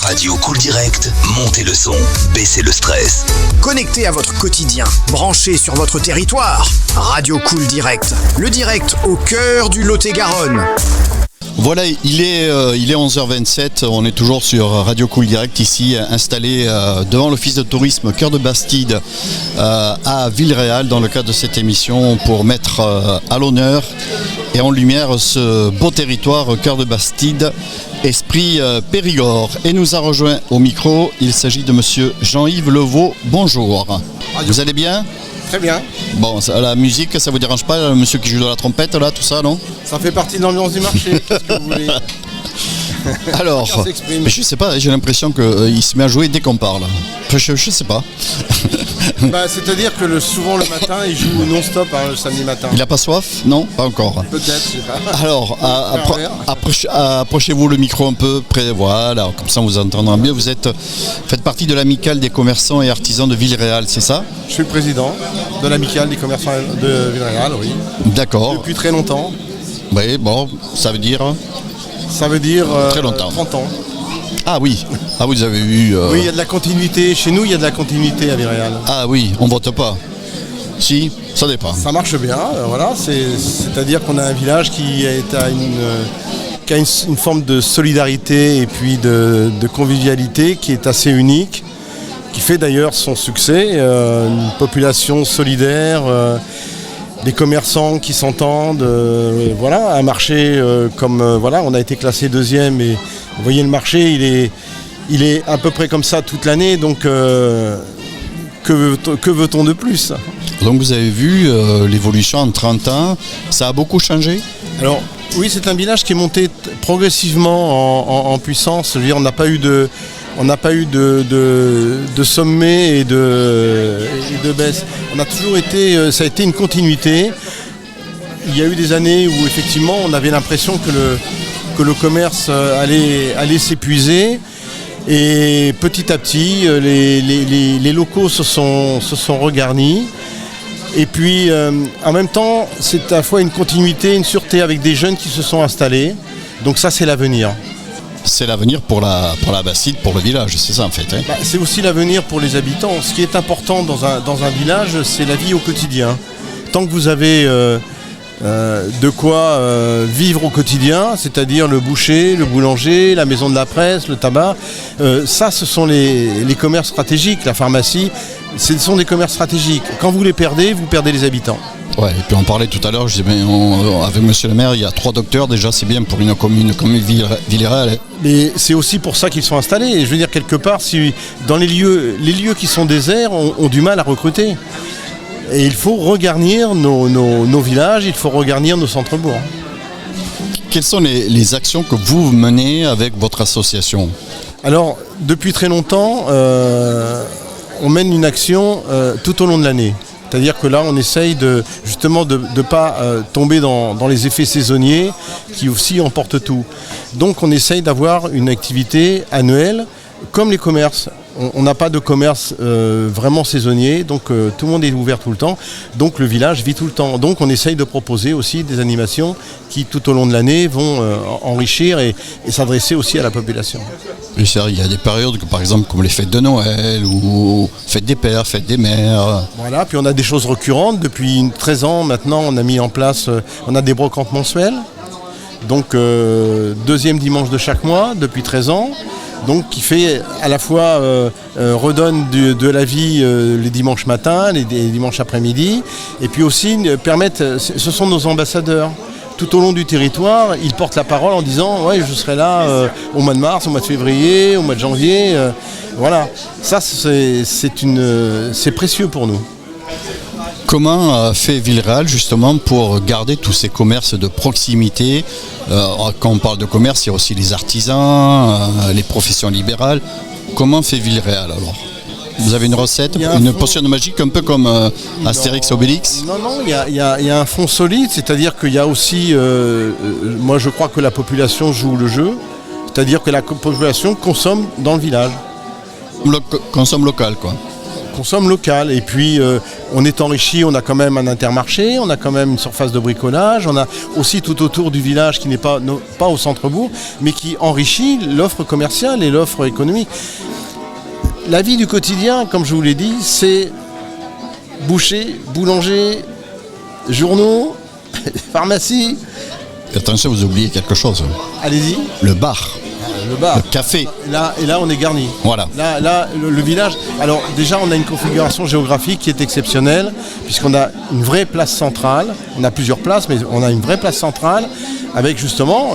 Radio Cool Direct, montez le son, baissez le stress. Connecté à votre quotidien, branché sur votre territoire. Radio Cool Direct, le direct au cœur du Lot-et-Garonne. Voilà, il est 11h27, on est toujours sur Radio Cool Direct ici, installé devant l'office de tourisme Cœur de Bastide à Villeréal dans le cadre de cette émission pour mettre à l'honneur et en lumière ce beau territoire Cœur de Bastide, esprit Périgord. Et nous a rejoint au micro, il s'agit de monsieur Jean-Yves Levaux. Bonjour, vous allez bien ? Très bien. Bon, la musique, ça vous dérange pas, le monsieur qui joue de la trompette là, tout ça, non ? Ça fait partie de l'ambiance du marché, qu'est-ce que vous voulez ? Alors, je sais pas, j'ai l'impression qu'il se met à jouer dès qu'on parle. Je sais pas. C'est-à-dire que souvent le matin, il joue non-stop le samedi matin. Il a pas soif ? Non, pas encore. Peut-être, je sais pas. Alors, approchez-vous le micro un peu près, voilà, comme ça on vous entendra mieux. Faites partie de l'amicale des commerçants et artisans de Villeréal, c'est ça ? Je suis le président de l'amicale des commerçants de Villeréal, oui. D'accord. Depuis très longtemps. Oui, bon, ça veut dire très longtemps. 30 ans. Ah oui, vous avez eu... Oui, il y a de la continuité. Chez nous, il y a de la continuité à Villeréal. Ah oui, on vote pas. Si, ça dépend. Ça marche bien, voilà. C'est-à-dire qu'on a un village qui a une forme de solidarité et puis de convivialité qui est assez unique, qui fait d'ailleurs son succès. Une population solidaire, des commerçants qui s'entendent, un marché on a été classé 2e et vous voyez le marché il est à peu près comme ça toute l'année, donc que veut-on de plus ? Donc vous avez vu l'évolution en 30 ans, ça a beaucoup changé ? Alors oui, c'est un village qui est monté progressivement en puissance. Je veux dire, on n'a pas eu de sommet et de baisse. On a toujours été, ça a été une continuité. Il y a eu des années où effectivement on avait l'impression que le commerce allait s'épuiser. Et petit à petit, les locaux se sont regarnis. Et puis, en même temps, c'est à la fois une continuité, une sûreté avec des jeunes qui se sont installés. Donc ça, c'est l'avenir. C'est l'avenir pour la Bastide, pour le village, c'est ça en fait. Hein. C'est aussi l'avenir pour les habitants. Ce qui est important dans un village, c'est la vie au quotidien. Tant que vous avez de quoi vivre au quotidien, c'est-à-dire le boucher, le boulanger, la maison de la presse, le tabac, ça ce sont les commerces stratégiques, la pharmacie, ce sont des commerces stratégiques. Quand vous perdez les habitants. Ouais, et puis on parlait tout à l'heure, je disais, avec monsieur le maire, il y a 3 docteurs, déjà c'est bien pour une commune comme Villeréal. Mais c'est aussi pour ça qu'ils sont installés. Et je veux dire, quelque part, si dans les lieux qui sont déserts ont du mal à recruter. Et il faut regarnir nos villages, il faut regarnir nos centres-bourgs. Quelles sont les actions que vous menez avec votre association ? Alors, depuis très longtemps, on mène une action tout au long de l'année. C'est-à-dire que là, on essaye de ne pas tomber dans les effets saisonniers qui aussi emportent tout. Donc, on essaye d'avoir une activité annuelle comme les commerces. On n'a pas de commerce vraiment saisonnier, donc tout le monde est ouvert tout le temps. Donc, le village vit tout le temps. Donc, on essaye de proposer aussi des animations qui, tout au long de l'année, vont enrichir et s'adresser aussi à la population. Il y a des périodes, par exemple, comme les fêtes de Noël ou fêtes des pères, fêtes des mères. Voilà, puis on a des choses récurrentes. Depuis 13 ans, maintenant, on a mis en place, on a des brocantes mensuelles. Donc, 2e dimanche de chaque mois, depuis 13 ans. Donc, qui fait à la fois redonne de la vie les dimanches matins, les dimanches après-midi. Et puis aussi, ce sont nos ambassadeurs. Tout au long du territoire, ils portent la parole en disant « Ouais, je serai là au mois de mars, au mois de février, au mois de janvier. » Voilà, ça c'est précieux pour nous. Comment fait Villeréal justement pour garder tous ces commerces de proximité ? Quand on parle de commerce, il y a aussi les artisans, les professions libérales. Comment fait Villeréal alors ? Vous avez une recette, une potion magique un peu comme Astérix Obélix ? Non, il y a un fond solide, c'est-à-dire qu'il y a aussi, moi je crois que la population joue le jeu, c'est-à-dire que la population consomme dans le village. Consomme local quoi. consomme local. Et puis on est enrichi, on a quand même un intermarché, on a quand même une surface de bricolage, on a aussi tout autour du village qui n'est pas au centre-bourg, mais qui enrichit l'offre commerciale et l'offre économique. La vie du quotidien, comme je vous l'ai dit, c'est boucher, boulanger, journaux, pharmacie. Attention, vous oubliez quelque chose. Allez-y. Le bar. Le bar. Le café. Et là, on est garni. Voilà. Là, le village. Alors, déjà, on a une configuration géographique qui est exceptionnelle, puisqu'on a une vraie place centrale. On a plusieurs places, mais on a une vraie place centrale, avec justement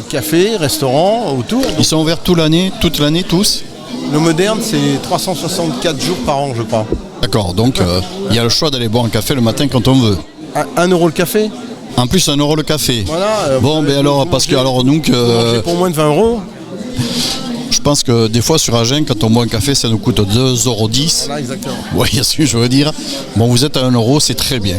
café, restaurant autour. Ils sont ouverts toute l'année, tous. Le moderne, c'est 364 jours par an, je crois. D'accord, donc il y a le choix d'aller boire un café le matin quand on veut. 1 euro le café. En plus, 1 euro le café. Voilà. Bon, mais alors, parce que alors nous, pour moins de 20 euros. Je pense que des fois sur Agen, quand on boit un café, ça nous coûte 2,10 euros. Voilà, exactement. Vous voyez ce que je veux dire. Bon, vous êtes à 1 euro, c'est très bien.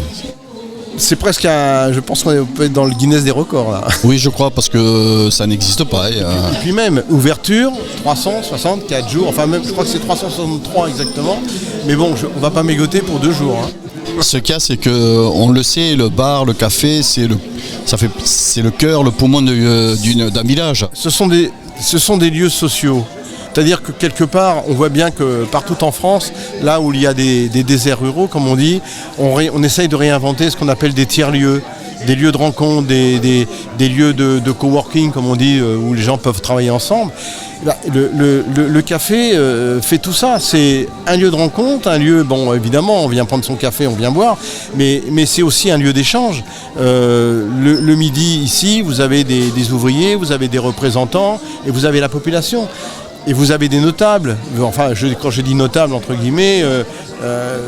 C'est presque je pense qu'on peut être dans le Guinness des records là. Oui, je crois, parce que ça n'existe pas. Et puis même, ouverture, 364 jours, enfin même, je crois que c'est 363 exactement. Mais bon, on va pas mégoter pour 2 jours. Hein. Ce qu'il y a, c'est que, on le sait, le bar, le café, c'est le cœur, le poumon d'un village. Ce sont des lieux sociaux. C'est-à-dire que quelque part, on voit bien que partout en France, là où il y a des déserts ruraux, comme on dit, on essaye de réinventer ce qu'on appelle des tiers-lieux, des lieux de rencontre, des lieux de coworking, comme on dit, où les gens peuvent travailler ensemble. Le café fait tout ça. C'est un lieu de rencontre, un lieu, bon, évidemment, on vient prendre son café, on vient boire, mais c'est aussi un lieu d'échange. Le midi, ici, vous avez des ouvriers, vous avez des représentants, et vous avez la population. Et vous avez des notables, enfin quand je dis notables entre guillemets,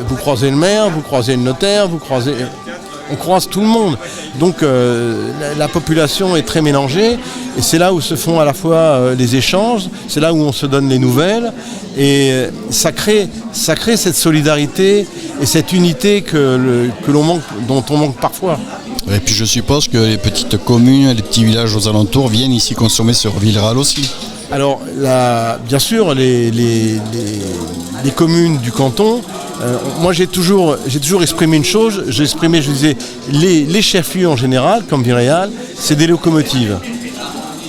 vous croisez le maire, vous croisez le notaire, on croise tout le monde. Donc la population est très mélangée et c'est là où se font à la fois les échanges, c'est là où on se donne les nouvelles et ça crée cette solidarité et cette unité dont on manque parfois. Et puis je suppose que les petites communes, les petits villages aux alentours viennent ici consommer sur Villeréal aussi. Alors, bien sûr, les communes du canton, moi j'ai toujours exprimé une chose, je disais, les chefs-lieux en général, comme Villeréal, c'est des locomotives.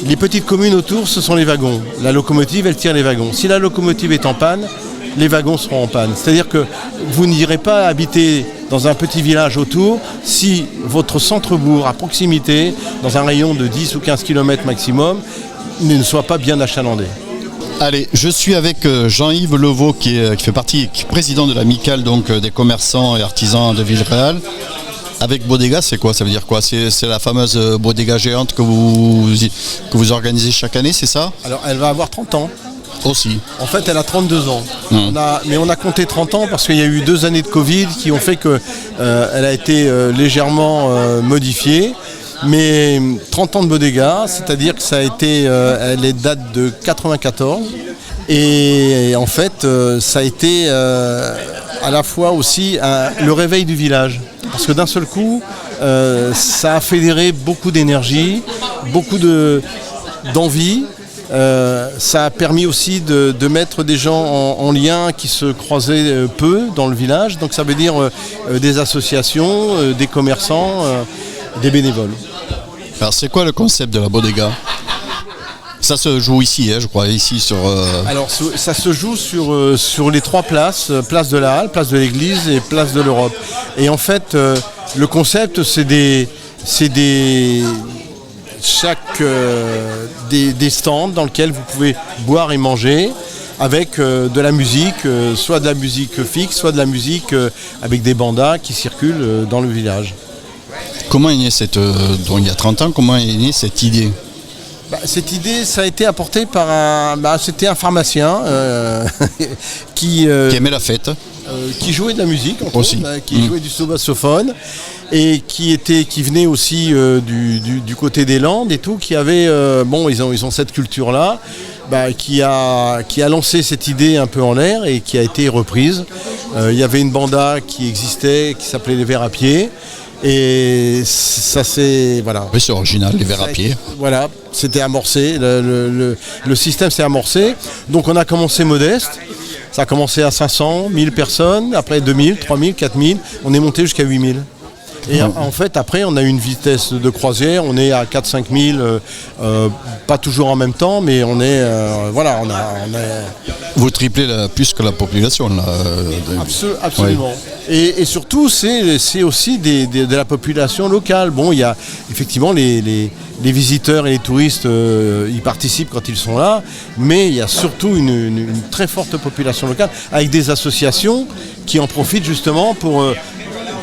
Les petites communes autour, ce sont les wagons. La locomotive, elle tire les wagons. Si la locomotive est en panne, les wagons seront en panne. C'est-à-dire que vous n'irez pas habiter dans un petit village autour si votre centre-bourg à proximité, dans un rayon de 10 ou 15 km maximum, ne soit pas bien achalandé. Allez, je suis avec Jean-Yves Levaux qui fait partie, qui est président de l'amicale des commerçants et artisans de Villeréal. Avec Bodega, c'est quoi? Ça veut dire quoi? C'est la fameuse Bodega géante que vous organisez chaque année, c'est ça? Alors, elle va avoir 30 ans. Aussi. En fait, elle a 32 ans. Mais on a compté 30 ans parce qu'il y a eu 2 années de Covid qui ont fait qu'elle a été légèrement modifiée. Mais 30 ans de Bodega, c'est-à-dire que elle date de 94. Et en fait, ça a été à la fois aussi le réveil du village. Parce que d'un seul coup, ça a fédéré beaucoup d'énergie, beaucoup d'envie. Ça a permis aussi de mettre des gens en lien qui se croisaient peu dans le village. Donc ça veut dire des associations, des commerçants, des bénévoles. Alors c'est quoi le concept de la Bodega? Ça se joue ici, je crois, ici sur... Alors ça se joue sur les 3 places, place de la Halle, place de l'Église et place de l'Europe. Et en fait, le concept, c'est des stands dans lesquels vous pouvez boire et manger avec de la musique, soit de la musique fixe, soit de la musique avec des bandas qui circulent dans le village. Comment est née il y a 30 ans, comment est née cette idée? Cette idée, ça a été apporté par c'était un pharmacien qui aimait la fête. Qui jouait de la musique, aussi. Qui jouait du saxophone et qui venait aussi du côté des Landes et tout, qui avait, ils ont cette culture-là, qui a lancé cette idée un peu en l'air et qui a été reprise. Il y avait une banda qui existait, qui s'appelait Les Verts à Pied. Et ça c'est... Voilà. Oui, c'est original, les verres à pied. Voilà, c'était amorcé, le système s'est amorcé. Donc on a commencé modeste. Ça a commencé à 500, 1000 personnes, après 2000, 3000, 4000, on est monté jusqu'à 8000. Et en fait, après, on a eu une vitesse de croisière, on est à 4-5 000, pas toujours en même temps, mais on est, voilà, on est... Vous triplez plus que la population, là. Absolument. Ouais. Et surtout, c'est aussi de la population locale. Bon, il y a effectivement les visiteurs et les touristes, ils participent quand ils sont là, mais il y a surtout une très forte population locale, avec des associations qui en profitent justement pour...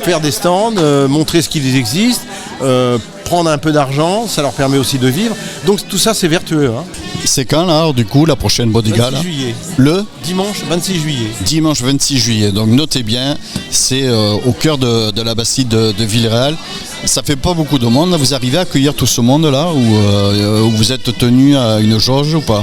faire des stands, montrer ce qu'il existe, prendre un peu d'argent, ça leur permet aussi de vivre. Donc tout ça c'est vertueux. Hein. C'est quand là, du coup, la prochaine Bodega 26 juillet. Le dimanche 26 juillet. Dimanche 26 juillet. Donc notez bien, c'est au cœur de la Bastide de Villeréal. Ça fait pas beaucoup de monde. Vous arrivez à accueillir tout ce monde là ou vous êtes tenu à une jauge ou pas?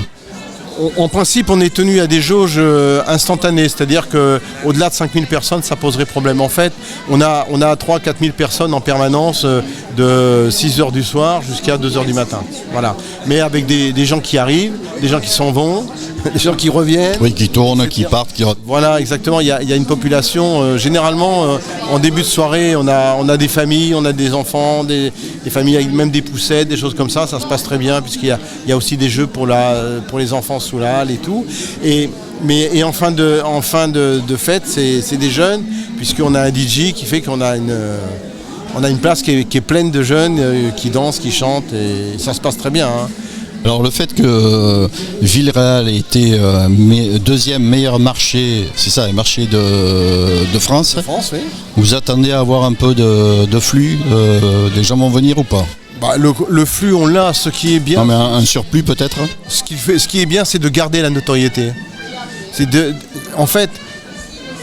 En principe, on est tenu à des jauges instantanées, c'est-à-dire qu'au-delà de 5000 personnes, ça poserait problème. En fait, on a 3-4 000 personnes en permanence de 6h du soir jusqu'à 2h du matin. Voilà. Mais avec des gens qui arrivent, des gens qui s'en vont, des gens qui reviennent. Oui, qui tournent, qui partent. Voilà, exactement. Il y a une population, généralement, en début de soirée, on a des familles, on a des enfants, des familles avec même des poussettes, des choses comme ça. Ça se passe très bien, puisqu'il y a aussi des jeux pour les enfants sous la halle et tout. Et en fin de fête, c'est des jeunes, puisqu'on a un DJ qui fait qu'on a une place qui est pleine de jeunes qui dansent, qui chantent, et ça se passe très bien. Hein. Alors le fait que Villeréal ait été deuxième meilleur marché, c'est ça, le marché de France. De France, oui. Vous attendez à avoir un peu de flux, des gens vont venir ou pas? Bah, le flux, on l'a, ce qui est bien. Non mais un surplus peut-être. Ce qui est bien, c'est de garder la notoriété. En fait,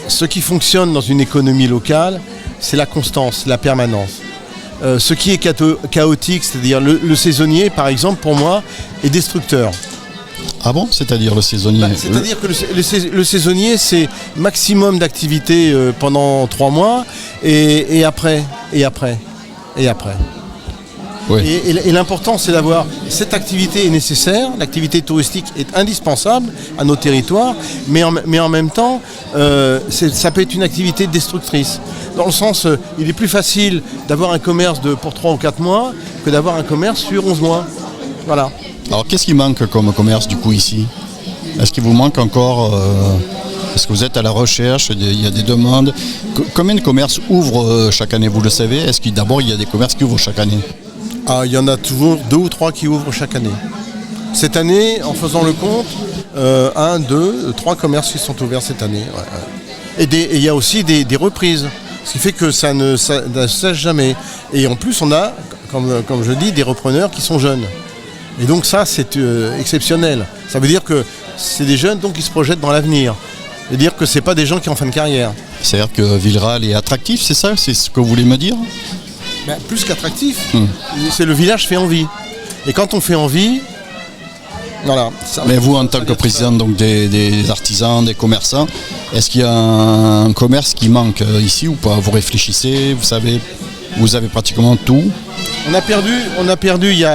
ce qui fonctionne dans une économie locale, c'est la constance, la permanence. Ce qui est chaotique, c'est-à-dire le saisonnier, par exemple, pour moi, est destructeur. Ah bon? C'est-à-dire le saisonnier? C'est-à-dire que le saisonnier, c'est maximum d'activité pendant 3 mois, et après. Oui. Et l'important, c'est d'avoir cette activité est nécessaire, l'activité touristique est indispensable à nos territoires, mais en même temps, ça peut être une activité destructrice. Dans le sens, il est plus facile d'avoir un commerce pour 3 ou 4 mois que d'avoir un commerce sur 11 mois. Voilà. Alors qu'est-ce qui manque comme commerce du coup ici? Est-ce qu'il vous manque encore Est-ce que vous êtes à la recherche? Il y a des demandes. Combien de commerces ouvrent chaque année, vous le savez? Est-ce qu'il y a des commerces qui ouvrent chaque année? Il y en a toujours 2 ou 3 qui ouvrent chaque année. Cette année, en faisant le compte, 1, 2, 3 commerces qui sont ouverts cette année. Ouais. Et il y a aussi des reprises, ce qui fait que ça ne cesse jamais. Et en plus, on a, comme je dis, des repreneurs qui sont jeunes. Et donc ça, c'est exceptionnel. Ça veut dire que c'est des jeunes donc, qui se projettent dans l'avenir. Et dire que ce n'est pas des gens qui sont en fin de carrière. C'est-à-dire que Villeréal est attractif, c'est ça? C'est ce que vous voulez me dire? Plus qu'attractif, c'est le village fait envie. Et quand on fait envie, voilà. Mais vous, en tant que président donc, des artisans, des commerçants, est-ce qu'il y a un commerce qui manque ici ou pas? Vous réfléchissez, vous savez, vous avez pratiquement tout. On a perdu il y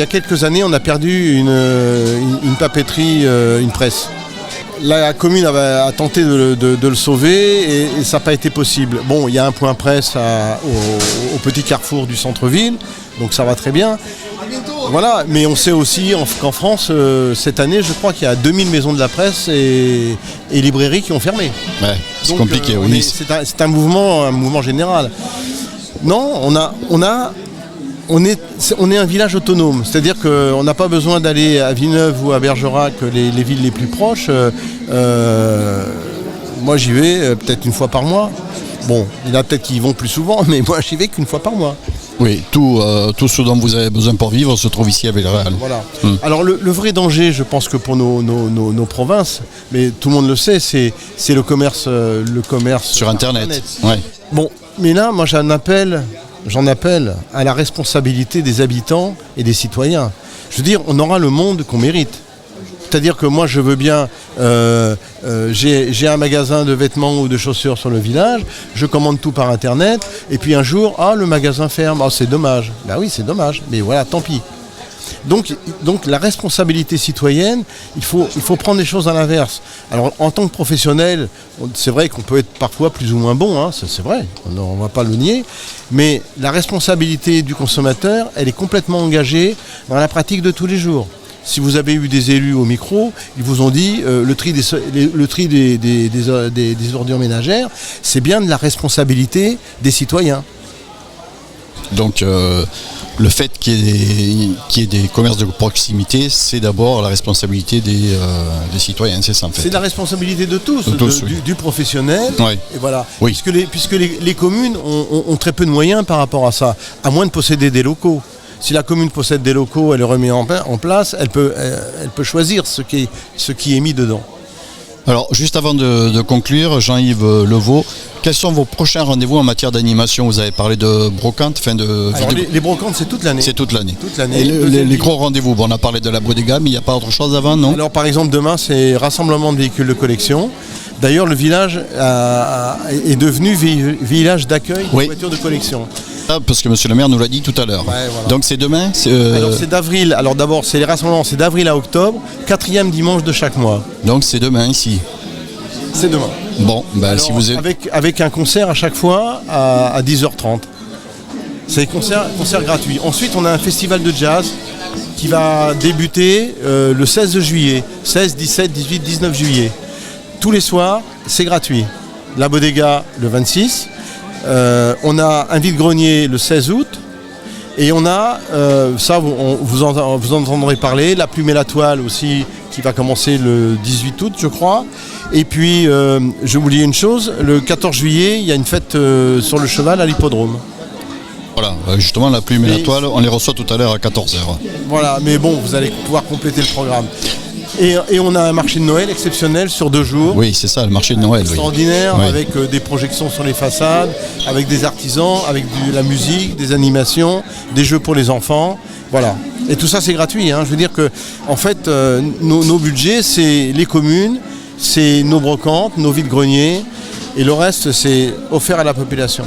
a quelques années, on a perdu une papeterie, une presse. La commune a tenté de le sauver et ça n'a pas été possible. Bon, il y a un point presse au petit carrefour du centre-ville, donc ça va très bien. Voilà, mais on sait aussi qu'en France, cette année, je crois qu'il y a 2000 maisons de la presse et librairies qui ont fermé. Ouais, c'est donc, compliqué, oui. C'est un mouvement général. Non, on est un village autonome, c'est-à-dire qu'on n'a pas besoin d'aller à Villeneuve ou à Bergerac, les villes les plus proches. Moi j'y vais peut-être une fois par mois. Bon, il y en a peut-être qui y vont plus souvent, mais moi j'y vais qu'une fois par mois. Oui, tout ce dont vous avez besoin pour vivre se trouve ici à Villeréal. Voilà. Alors le vrai danger, je pense que pour nos provinces, mais tout le monde le sait, c'est le commerce sur Internet. Ouais. Bon, mais là, moi j'en appelle à la responsabilité des habitants et des citoyens. Je veux dire, on aura le monde qu'on mérite. C'est-à-dire que moi, je veux bien, j'ai un magasin de vêtements ou de chaussures sur le village, je commande tout par Internet, et puis un jour, le magasin ferme, c'est dommage. Ben oui, c'est dommage, mais voilà, tant pis. Donc la responsabilité citoyenne, il faut prendre les choses à l'inverse. Alors en tant que professionnel, c'est vrai qu'on peut être parfois plus ou moins bon, hein, c'est vrai, on ne va pas le nier, mais la responsabilité du consommateur, elle est complètement engagée dans la pratique de tous les jours. Si vous avez eu des élus au micro, ils vous ont dit le tri des ordures ménagères, c'est bien de la responsabilité des citoyens. Donc le fait qu'il y ait des commerces de proximité, c'est d'abord la responsabilité des citoyens, c'est ça en fait. C'est la responsabilité de tous, du professionnel. Ouais. Et voilà. Oui. Puisque les communes ont très peu de moyens par rapport à ça, à moins de posséder des locaux. Si la commune possède des locaux, elle les remet en place, elle peut choisir ce qui est mis dedans. Alors, juste avant de conclure, Jean-Yves Levaux, quels sont vos prochains rendez-vous en matière d'animation? Vous avez parlé de brocante, Alors, les brocantes, c'est toute l'année. C'est toute l'année. Et les gros rendez-vous, bon, on a parlé de la bodega, mais il n'y a pas autre chose avant, non? Alors, par exemple, demain, c'est rassemblement de véhicules de collection. D'ailleurs, le village est devenu village d'accueil des voitures de collection. Ah, parce que monsieur le maire nous l'a dit tout à l'heure. Ouais, voilà. Donc c'est demain Alors c'est d'avril, alors d'abord c'est les rassemblements, c'est d'avril à octobre, 4e dimanche de chaque mois. Donc c'est demain ici. C'est demain. Bon, ben alors, si vous êtes... avec un concert à chaque fois à 10h30. C'est des concerts gratuits. Ensuite on a un festival de jazz qui va débuter le 16 juillet. 16, 17, 18, 19 juillet. Tous les soirs, c'est gratuit. La bodega le 26. On a un vide-grenier le 16 août et on a, ça vous en entendrez parler, la plume et la toile aussi qui va commencer le 18 août je crois. Et puis j'ai oublié une chose, le 14 juillet il y a une fête sur le cheval à l'hippodrome. Voilà, justement la plume et la toile, on les reçoit tout à l'heure à 14h. Voilà, mais bon, vous allez pouvoir compléter le programme. Et on a un marché de Noël exceptionnel sur 2 jours. Oui, c'est ça, le marché de Noël. Extraordinaire, oui. avec des projections sur les façades, avec des artisans, avec de la musique, des animations, des jeux pour les enfants. Voilà. Et tout ça, c'est gratuit. Hein. Je veux dire que, en fait, nos budgets, c'est les communes, c'est nos brocantes, nos vides-greniers, et le reste, c'est offert à la population.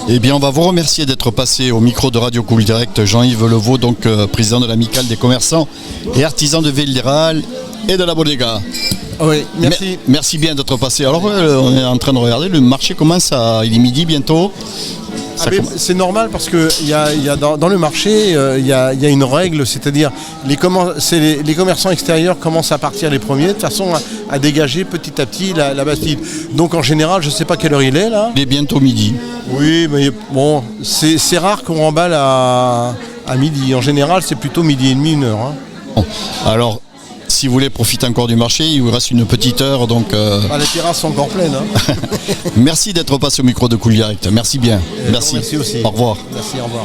Eh bien, on va vous remercier d'être passé au micro de Radio Cool Direct, Jean-Yves Levaux, donc président de l'amicale des commerçants et artisans de Villeral et de la bodega. Oui, merci. Merci bien d'être passé. Alors, on est en train de regarder, le marché commence il est midi bientôt. C'est normal parce que dans le marché, il y a une règle, c'est-à-dire les commerçants extérieurs commencent à partir les premiers, de façon à dégager petit à petit la Bastide. Donc en général, je ne sais pas quelle heure il est là. Il est bientôt midi. Oui, mais bon, c'est rare qu'on remballe à midi. En général, c'est plutôt midi et demi, 1 heure. Hein. Bon. Alors, si vous voulez profiter encore du marché, il vous reste une petite heure. Donc, les terrasses sont encore pleines. Hein. Merci d'être passé au micro de Cool Direct. Merci bien. Merci aussi. Au revoir. Merci, au revoir.